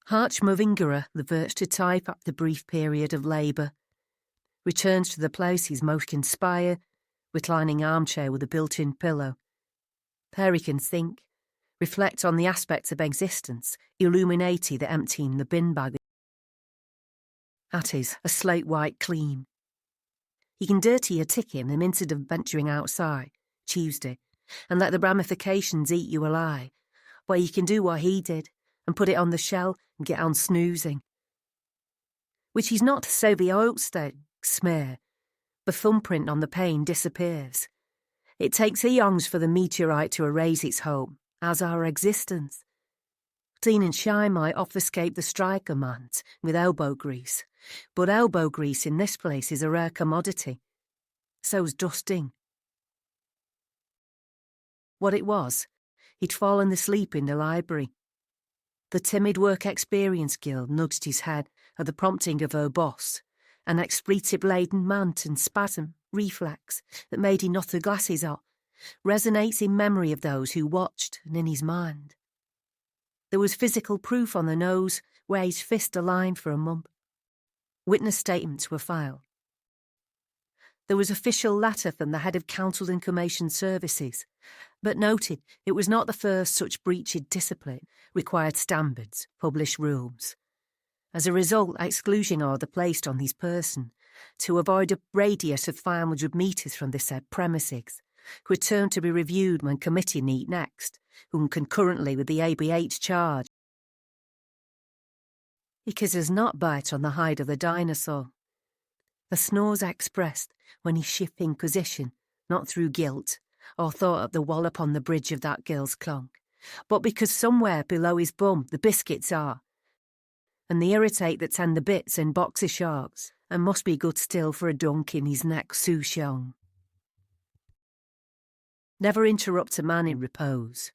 Harch Mavingara reverts to type up the brief period of labour, returns to the place he's most inspired, reclining armchair with a built-in pillow. There he can think, reflect on the aspects of existence, illuminating the emptying the bin bag. That is, a slate white clean. He can dirty a ticking and instead of venturing outside, Tuesday, and let the ramifications eat you alive, where you can do what he did and put it on the shell and get on snoozing. Which is not to say the oil smear, the thumbprint on the pane disappears. It takes eons for the meteorite to erase its home, as our existence. Clean and shine might obfuscate the striker man's with elbow grease, but elbow grease in this place is a rare commodity. So's dusting. What it was, he'd fallen asleep in the library. The timid work experience guild nudged his head at the prompting of her boss, an expletive-laden mant and spasm, reflex, that made him knock the glasses off, resonates in memory of those who watched and in his mind. There was physical proof on the nose where his fist aligned for a month. Witness statements were filed. There was official letter from the head of Council Information Services, but noted it was not the first such breach of discipline, required standards, published rules. As a result, exclusion order placed on his person to avoid a radius of 500 metres from the said premises, returned to be reviewed when committee meet next, and concurrently with the ABH charge. Because there's not bite on the hide of the dinosaur. The snores expressed when he's shifting position, not through guilt, or thought of the wallop on the bridge of that girl's clonk, but because somewhere below his bum the biscuits are, and the irritate that tend the bits in boxer sharks, and must be good still for a dunk in his neck souchong. Never interrupt a man in repose.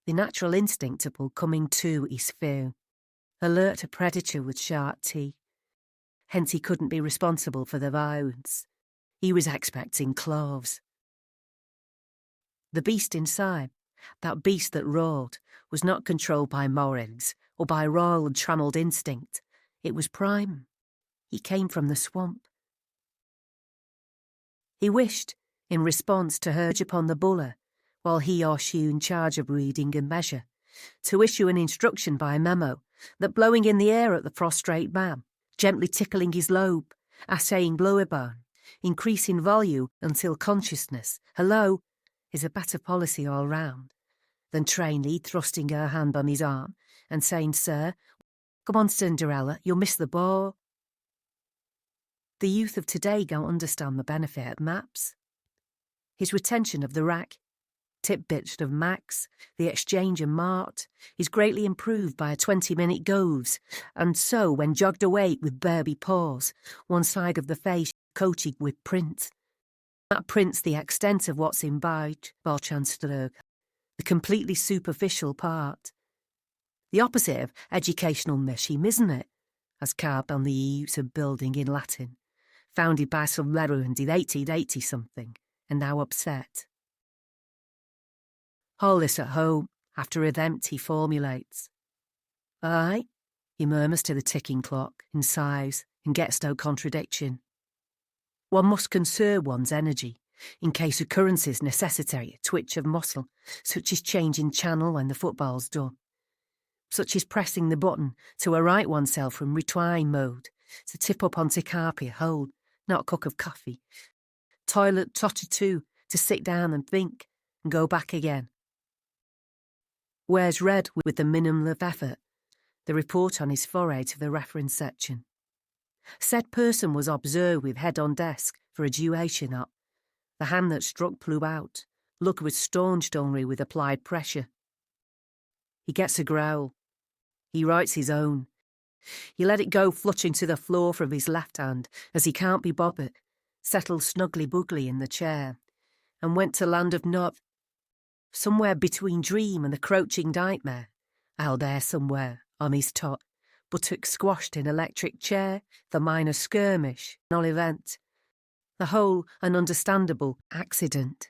The natural instinct of coming to is fear, alert to predator with sharp teeth. Hence he couldn't be responsible for the violence. He was expecting claws. The beast inside, that beast that roared, was not controlled by morals or by royal and trammelled instinct. It was prime. He came from the swamp. He wished, in response to urge upon the buller, while he or she in charge of reading and measure, to issue an instruction by memo that blowing in the air at the prostrate man, gently tickling his lobe, assaying lower bone, increasing volume until consciousness, hello, is a better policy all round, than trainly thrusting her hand on his arm and saying, "Sir, come on, Cinderella, you'll miss the ball." The youth of today don't understand the benefit of maps. His retention of the rack, tidbits of Max, the exchange and mart, is greatly improved by a 20-minute goes, and so when jogged away with burby paws, one side of the face coated with print. That print's the extent of what's imbibed, Balchanströg, the completely superficial part. The opposite of educational machine, isn't it? As carved on the eaves of building in Latin, founded by some reverend in 1880-something, and now upset. All this at home, after an empty formulates. Aye, he murmurs to the ticking clock, and sighs, and gets no contradiction. One must conserve one's energy, in case occurrences necessitate a twitch of muscle, such as changing channel when the football's done, such as pressing the button to right oneself from recline mode, to tip up onto carpet, hold, not a cup of coffee, toilet totter to sit down and think, and go back again. Wears read with the minimum of effort, the report on his forehead to the reference section. Said person was observed with head on desk for a duration up. The hand that struck flew out. Look was staunched only with applied pressure. He gets a growl. He writes his own. He let it go fluttering to the floor from his left hand as he can't be bothered, settled snugly bugly in the chair, and went to land of Nov. Somewhere between dream and the crouching nightmare, out there somewhere, on his top, buttock squashed in electric chair, the minor skirmish, non-event. The whole an understandable accident.